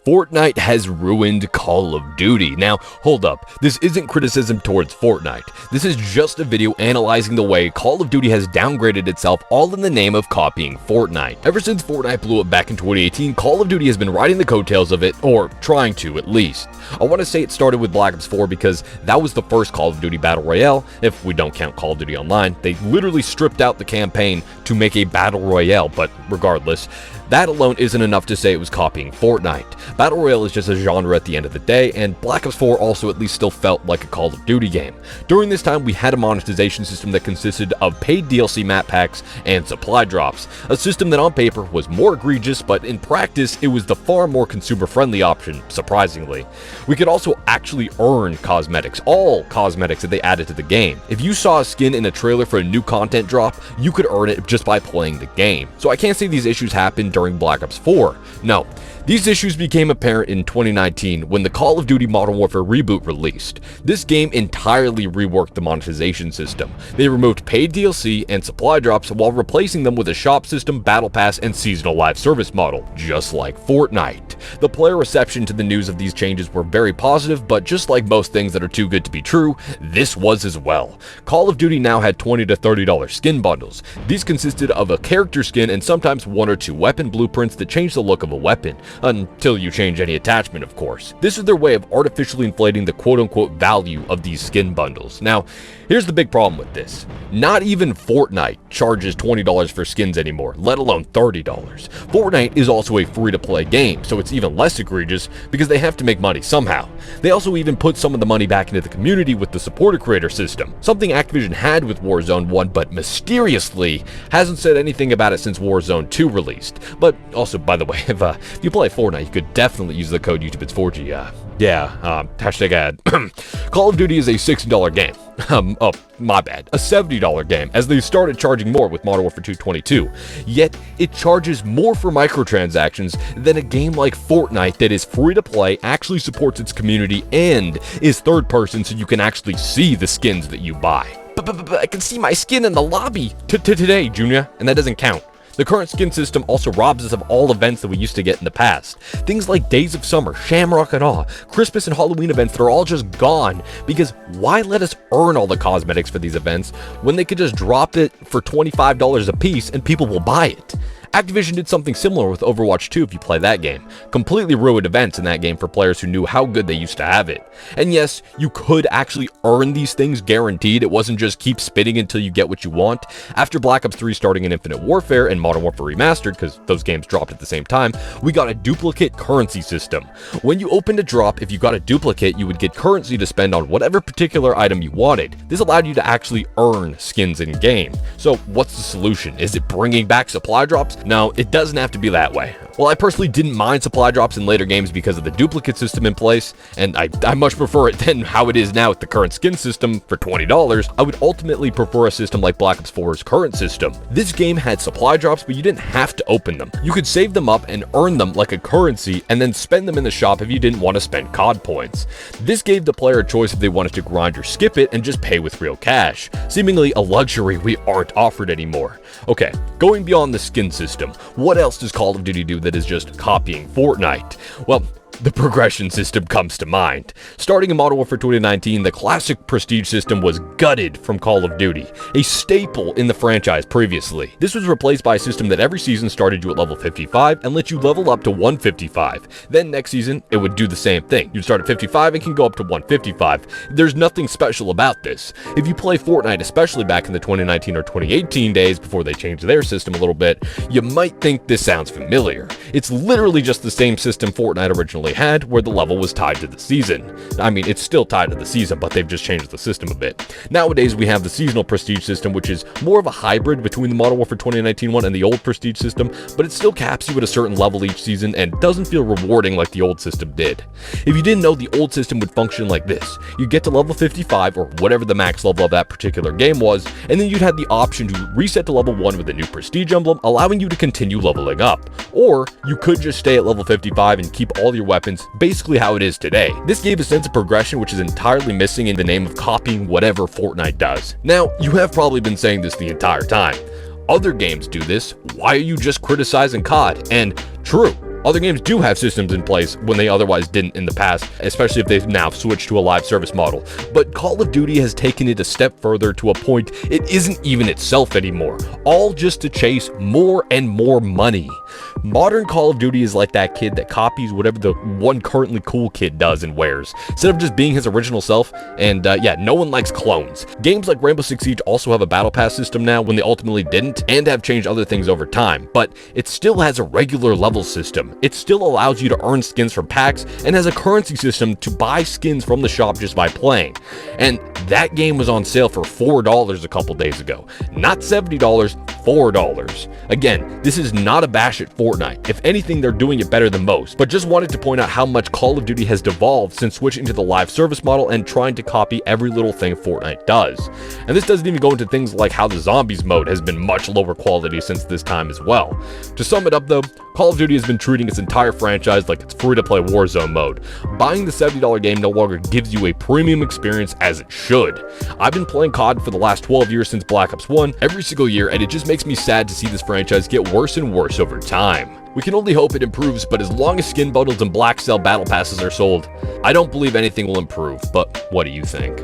Fortnite has ruined Call of Duty. Now, hold up, this isn't criticism towards Fortnite. This is just a video analyzing the way Call of Duty has downgraded itself all in the name of copying Fortnite. Ever since Fortnite blew up back in 2018, Call of Duty has been riding the coattails of it, or trying to at least. I want to say it started with Black Ops 4 because that was the first Call of Duty Battle Royale, if we don't count Call of Duty Online. They literally stripped out the campaign to make a Battle Royale, but regardless, that alone isn't enough to say it was copying Fortnite. Battle Royale is just a genre at the end of the day, and Black Ops 4 also at least still felt like a Call of Duty game. During this time, we had a monetization system that consisted of paid DLC map packs and supply drops, a system that on paper was more egregious, but in practice, it was the far more consumer-friendly option, surprisingly. We could also actually earn cosmetics, all cosmetics that they added to the game. If you saw a skin in a trailer for a new content drop, you could earn it just by playing the game. So I can't say these issues happened during Black Ops 4. No, these issues became apparent in 2019 when the Call of Duty Modern Warfare reboot released. This game entirely reworked the monetization system. They removed paid DLC and supply drops while replacing them with a shop system, battle pass, and seasonal live service model, just like Fortnite. The player reception to the news of these changes were very positive, but just like most things that are too good to be true, this was as well. Call of Duty now had $20 to $30 skin bundles. These consisted of a character skin and sometimes one or two weapon blueprints that change the look of a weapon, until you change any attachment, of course. This is their way of artificially inflating the quote-unquote value of these skin bundles. Now, here's the big problem with this. Not even Fortnite charges $20 for skins anymore, let alone $30. Fortnite is also a free-to-play game, so it's even less egregious because they have to make money somehow. They also even put some of the money back into the community with the supporter creator system, something Activision had with Warzone 1, but mysteriously hasn't said anything about it since Warzone 2 released. But also, by the way, if you play Fortnite, you could definitely use the code YouTubeIt'sForgy. Hashtag ad. Call of Duty is a $60 game. Oh, my bad. A $70 game, as they started charging more with Modern Warfare 2 22. Yet, it charges more for microtransactions than a game like Fortnite that is free to play, actually supports its community, and is third person so you can actually see the skins that you buy. But I can see my skin in the lobby today, Junior, and that doesn't count. The current skin system also robs us of all events that we used to get in the past. Things like Days of Summer, Shamrock and Awe, Christmas and Halloween events that are all just gone, because why let us earn all the cosmetics for these events when they could just drop it for $25 a piece and people will buy it? Activision did something similar with Overwatch 2 if you play that game. Completely ruined events in that game for players who knew how good they used to have it. And yes, you could actually earn these things guaranteed. It wasn't just keep spitting until you get what you want. After Black Ops 3 starting in Infinite Warfare and Modern Warfare Remastered, because those games dropped at the same time, we got a duplicate currency system. When you opened a drop, if you got a duplicate, you would get currency to spend on whatever particular item you wanted. This allowed you to actually earn skins in game. So what's the solution? Is it bringing back supply drops? No, it doesn't have to be that way. While I personally didn't mind supply drops in later games because of the duplicate system in place, and I much prefer it than how it is now with the current skin system for $20, I would ultimately prefer a system like Black Ops 4's current system. This game had supply drops, but you didn't have to open them. You could save them up and earn them like a currency, and then spend them in the shop if you didn't want to spend COD points. This gave the player a choice if they wanted to grind or skip it and just pay with real cash, seemingly a luxury we aren't offered anymore. Okay, going beyond the skin system, what else does Call of Duty do that is just copying Fortnite? Well, the progression system comes to mind. Starting in Modern Warfare 2019, the classic prestige system was gutted from Call of Duty, a staple in the franchise previously. This was replaced by a system that every season started you at level 55 and let you level up to 155. Then next season, it would do the same thing. You'd start at 55 and can go up to 155. There's nothing special about this. If you play Fortnite, especially back in the 2019 or 2018 days before they changed their system a little bit, you might think this sounds familiar. It's literally just the same system Fortnite originally had, where the level was tied to the season. I mean, it's still tied to the season, but they've just changed the system a bit. Nowadays, we have the seasonal prestige system, which is more of a hybrid between the Modern Warfare 2019 one and the old prestige system, but it still caps you at a certain level each season and doesn't feel rewarding like the old system did. If you didn't know, the old system would function like this. You'd get to level 55, or whatever the max level of that particular game was, and then you'd have the option to reset to level 1 with a new prestige emblem, allowing you to continue leveling up. Or you could just stay at level 55 and keep all your weapons basically how it is today. This gave a sense of progression which is entirely missing in the name of copying whatever Fortnite does. Now, you have probably been saying this the entire time. Other games do this, why are you just criticizing COD? And true, Other games do have systems in place when they otherwise didn't in the past, especially if they've now switched to a live service model. But Call of Duty has taken it a step further to a point it isn't even itself anymore, all just to chase more and more money. Modern Call of Duty is like that kid that copies whatever the one currently cool kid does and wears, instead of just being his original self. And yeah, no one likes clones. Games like Rainbow Six Siege also have a battle pass system now when they ultimately didn't, and have changed other things over time, but it still has a regular level system. It still allows you to earn skins from packs and has a currency system to buy skins from the shop just by playing. And that game was on sale for $4 a couple days ago. Not $70, $4. Again, this is not a bash at Fortnite. If anything, they're doing it better than most, but just wanted to point out how much Call of Duty has devolved since switching to the live service model and trying to copy every little thing Fortnite does. And this doesn't even go into things like how the zombies mode has been much lower quality since this time as well. To sum it up though, Call of Duty has been treating its entire franchise like it's free-to-play Warzone mode. Buying the $70 game no longer gives you a premium experience as it should. I've been playing COD for the last 12 years since Black Ops 1 every single year, and it just makes me sad to see this franchise get worse and worse over time. We can only hope it improves, but as long as skin bundles and black cell battle passes are sold, I don't believe anything will improve. But what do you think?